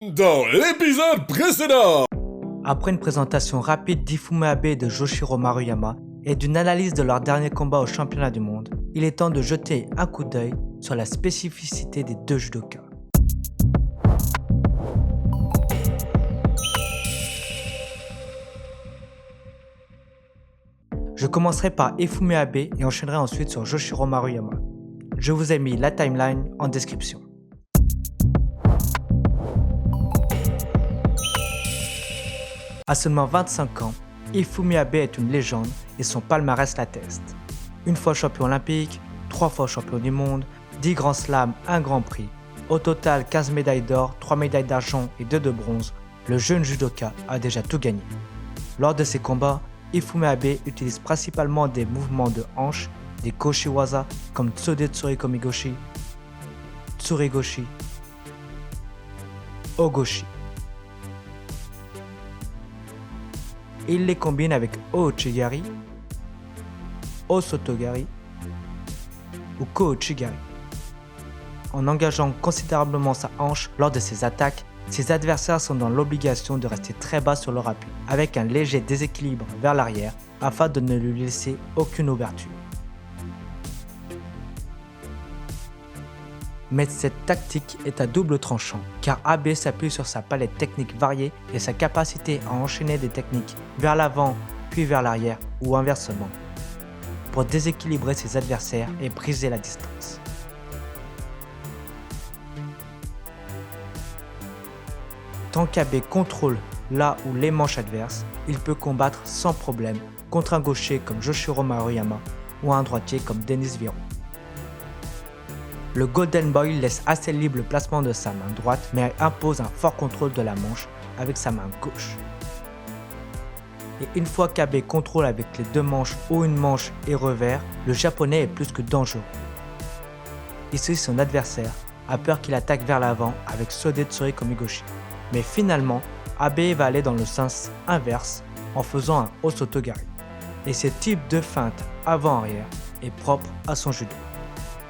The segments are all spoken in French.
Dans l'épisode précédent. Après une présentation rapide d'Ifumi Abe et de Yoshiro Maruyama et d'une analyse de leur dernier combat au championnat du monde, il est temps de jeter un coup d'œil sur la spécificité des deux judokas. Je commencerai par Ifumi Abe et enchaînerai ensuite sur Yoshiro Maruyama. Je vous ai mis la timeline en description. À seulement 25 ans, Ifumi Abe est une légende et son palmarès l'atteste. Une fois champion olympique, 3 fois champion du monde, 10 grands slams, 1 grand prix. Au total 15 médailles d'or, 3 médailles d'argent et 2 de bronze, le jeune judoka a déjà tout gagné. Lors de ses combats, Ifumi Abe utilise principalement des mouvements de hanche, des koshiwaza comme Tsode Tsurikomigoshi, Tsuregoshi, Ogoshi. Et il les combine avec Ouchigari, Osotogari ou Kouchigari. En engageant considérablement sa hanche lors de ses attaques, ses adversaires sont dans l'obligation de rester très bas sur leur appui, avec un léger déséquilibre vers l'arrière afin de ne lui laisser aucune ouverture. Mais cette tactique est à double tranchant, car Abe s'appuie sur sa palette technique variée et sa capacité à enchaîner des techniques vers l'avant puis vers l'arrière ou inversement, pour déséquilibrer ses adversaires et briser la distance. Tant qu'Abe contrôle là ou les manches adverses, il peut combattre sans problème contre un gaucher comme Yoshiro Maruyama ou un droitier comme Denis Viron. Le Golden Boy laisse assez libre le placement de sa main droite mais impose un fort contrôle de la manche avec sa main gauche. Et une fois qu'Abe contrôle avec les deux manches ou une manche et revers, le japonais est plus que dangereux. Ici son adversaire a peur qu'il attaque vers l'avant avec Tsode Tsurikomigoshi. Mais finalement, Abe va aller dans le sens inverse en faisant un Osotogari. Et ce type de feinte avant-arrière est propre à son judo.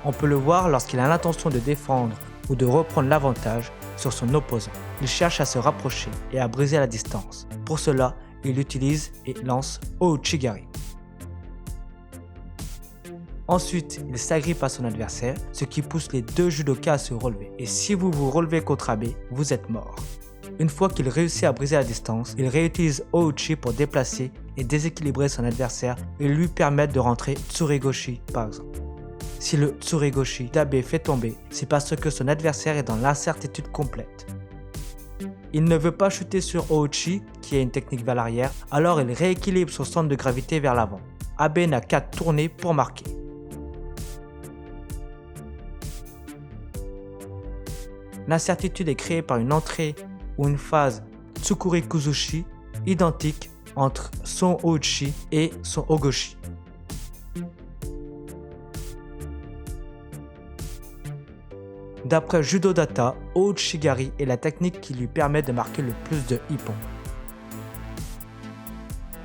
On peut le voir lorsqu'il a l'intention de défendre ou de reprendre l'avantage sur son opposant. Il cherche à se rapprocher et à briser la distance. Pour cela, il utilise et lance Ouchigari. Ensuite, il s'agrippe à son adversaire, ce qui pousse les deux judokas à se relever. Et si vous vous relevez contre Abe, vous êtes mort. Une fois qu'il réussit à briser la distance, il réutilise Ouchi pour déplacer et déséquilibrer son adversaire et lui permettre de rentrer Tsuregoshi par exemple. Si le Tsuregoshi d'Abe fait tomber, c'est parce que son adversaire est dans l'incertitude complète. Il ne veut pas chuter sur Ouchi, qui est une technique vers l'arrière, alors il rééquilibre son centre de gravité vers l'avant. Abe n'a qu'à tourner pour marquer. L'incertitude est créée par une entrée ou une phase Tsukuri Kuzushi identique entre son Ouchi et son Ogoshi. D'après Judo Data, Ouchigari est la technique qui lui permet de marquer le plus de ippon.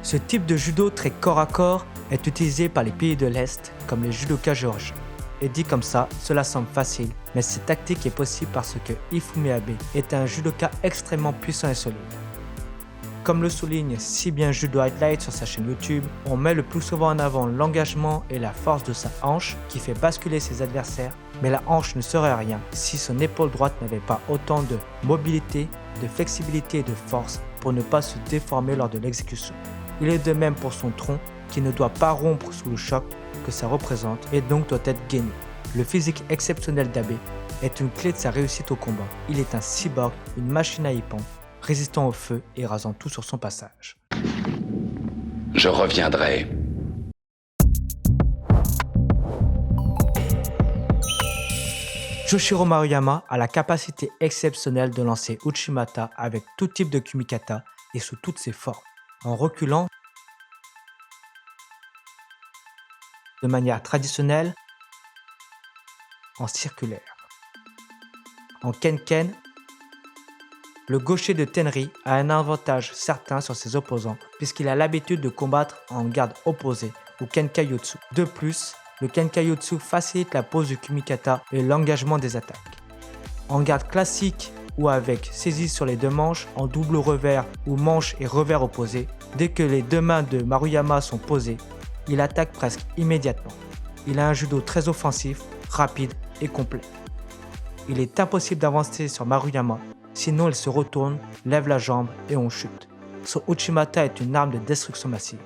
Ce type de judo très corps à corps est utilisé par les pays de l'Est comme les judokas géorgiens. Et dit comme ça, cela semble facile, mais cette tactique est possible parce que Ifumi Abe est un judoka extrêmement puissant et solide. Comme le souligne si bien Judo Highlight sur sa chaîne YouTube, on met le plus souvent en avant l'engagement et la force de sa hanche qui fait basculer ses adversaires, mais la hanche ne serait rien si son épaule droite n'avait pas autant de mobilité, de flexibilité et de force pour ne pas se déformer lors de l'exécution. Il est de même pour son tronc qui ne doit pas rompre sous le choc que ça représente et donc doit être gainé. Le physique exceptionnel d'Abe est une clé de sa réussite au combat. Il est un cyborg, une machine à ippon, résistant au feu et rasant tout sur son passage. Je reviendrai. Yoshiro Maruyama a la capacité exceptionnelle de lancer Uchimata avec tout type de kumikata et sous toutes ses formes. En reculant de manière traditionnelle, en circulaire. En kenken, le gaucher de Tenri a un avantage certain sur ses opposants puisqu'il a l'habitude de combattre en garde opposée ou kenkayotsu. De plus, le kenkayotsu facilite la pose du kumikata et l'engagement des attaques. En garde classique ou avec saisie sur les deux manches en double revers ou manche et revers opposés, dès que les deux mains de Maruyama sont posées, il attaque presque immédiatement. Il a un judo très offensif, rapide et complet. Il est impossible d'avancer sur Maruyama, sinon il se retourne, lève la jambe et on chute. Son Uchimata est une arme de destruction massive.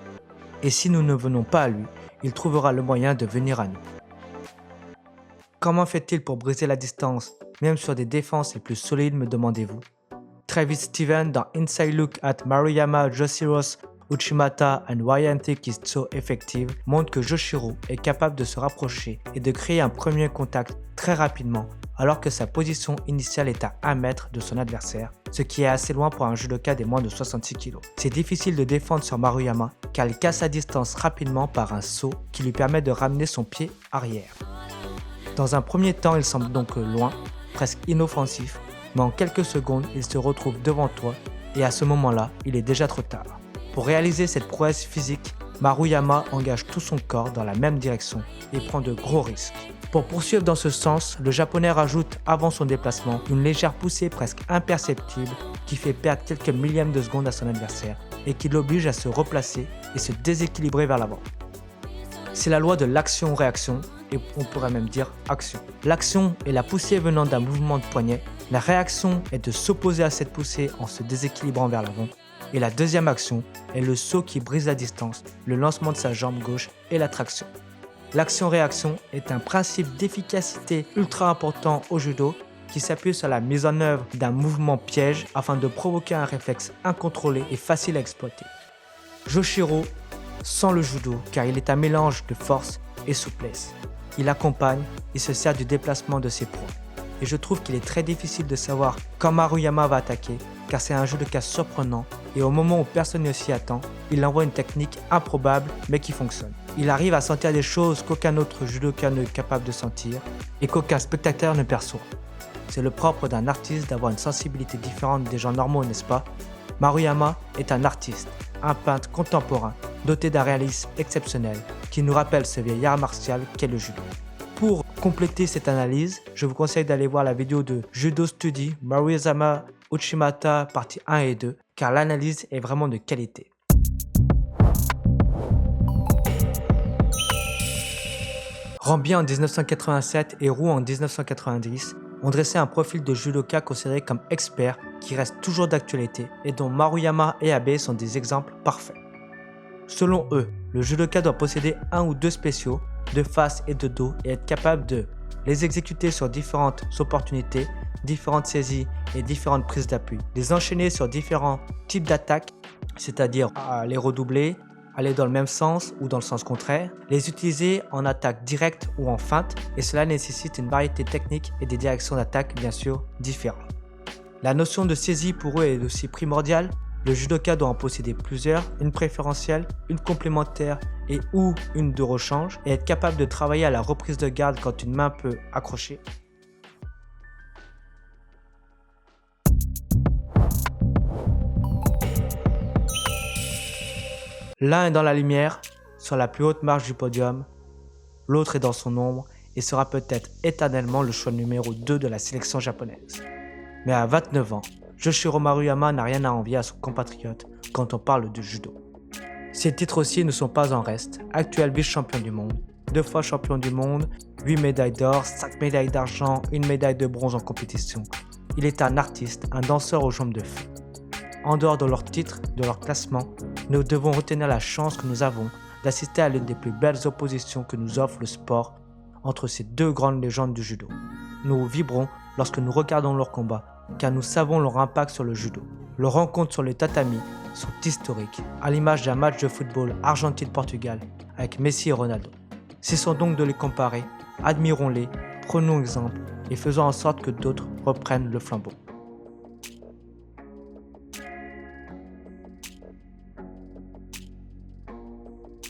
Et si nous ne venons pas à lui, il trouvera le moyen de venir à nous. Comment fait-il pour briser la distance, même sur des défenses les plus solides, me demandez-vous? Travis Steven dans Inside Look at Maruyama Joshiro's Uchimata and Why I Think It's So Effective montre que Joshiro est capable de se rapprocher et de créer un premier contact très rapidement alors que sa position initiale est à 1 mètre de son adversaire, ce qui est assez loin pour un judoka des moins de 66 kg. C'est difficile de défendre sur Maruyama car il casse sa distance rapidement par un saut qui lui permet de ramener son pied arrière. Dans un premier temps, il semble donc loin, presque inoffensif, mais en quelques secondes, il se retrouve devant toi et à ce moment-là, il est déjà trop tard. Pour réaliser cette prouesse physique, Maruyama engage tout son corps dans la même direction et prend de gros risques. Pour poursuivre dans ce sens, le japonais rajoute avant son déplacement une légère poussée presque imperceptible qui fait perdre quelques millièmes de seconde à son adversaire et qui l'oblige à se replacer et se déséquilibrer vers l'avant. C'est la loi de l'action-réaction et on pourrait même dire action. L'action est la poussée venant d'un mouvement de poignet, la réaction est de s'opposer à cette poussée en se déséquilibrant vers l'avant et la deuxième action est le saut qui brise la distance, le lancement de sa jambe gauche et la traction. L'action-réaction est un principe d'efficacité ultra important au judo qui s'appuie sur la mise en œuvre d'un mouvement piège afin de provoquer un réflexe incontrôlé et facile à exploiter. Joshiro sent le judo car il est un mélange de force et souplesse. Il accompagne et se sert du déplacement de ses proies. Et je trouve qu'il est très difficile de savoir quand Maruyama va attaquer car c'est un judoka surprenant et au moment où personne ne s'y attend, il envoie une technique improbable mais qui fonctionne. Il arrive à sentir des choses qu'aucun autre judoka n'est capable de sentir et qu'aucun spectateur ne perçoit. C'est le propre d'un artiste d'avoir une sensibilité différente des gens normaux, n'est-ce pas? Maruyama est un artiste, un peintre contemporain doté d'un réalisme exceptionnel qui nous rappelle ce vieil art martial qu'est le judo. Pour compléter cette analyse, je vous conseille d'aller voir la vidéo de Judo Study Maruyama Uchimata partie 1 et 2 car l'analyse est vraiment de qualité. Rambier en 1987 et Roux en 1990 ont dressé un profil de judoka considéré comme expert qui reste toujours d'actualité et dont Maruyama et Abe sont des exemples parfaits. Selon eux, le judoka doit posséder un ou deux spéciaux, de face et de dos et être capable de les exécuter sur différentes opportunités, différentes saisies et différentes prises d'appui, les enchaîner sur différents types d'attaques, c'est-à-dire les redoubler, aller dans le même sens ou dans le sens contraire, les utiliser en attaque directe ou en feinte et cela nécessite une variété technique et des directions d'attaque bien sûr différentes. La notion de saisie pour eux est aussi primordiale. Le judoka doit en posséder plusieurs, une préférentielle, une complémentaire et ou une de rechange et être capable de travailler à la reprise de garde quand une main peut accrocher. L'un est dans la lumière, sur la plus haute marche du podium, l'autre est dans son ombre et sera peut-être éternellement le choix numéro 2 de la sélection japonaise. Mais à 29 ans, Joshiro Maruyama n'a rien à envier à son compatriote quand on parle de judo. Ses titres aussi ne sont pas en reste, actuel vice-champion du monde, 2 fois champion du monde, 8 médailles d'or, 5 médailles d'argent, 1 médaille de bronze en compétition. Il est un artiste, un danseur aux jambes de feu. En dehors de leurs titres, de leur classement, nous devons retenir la chance que nous avons d'assister à l'une des plus belles oppositions que nous offre le sport entre ces deux grandes légendes du judo. Nous vibrons lorsque nous regardons leurs combats, car nous savons leur impact sur le judo. Leurs rencontres sur le tatami sont historiques, à l'image d'un match de football Argentine-Portugal avec Messi et Ronaldo. Cessons donc de les comparer, admirons-les, prenons exemple et faisons en sorte que d'autres reprennent le flambeau.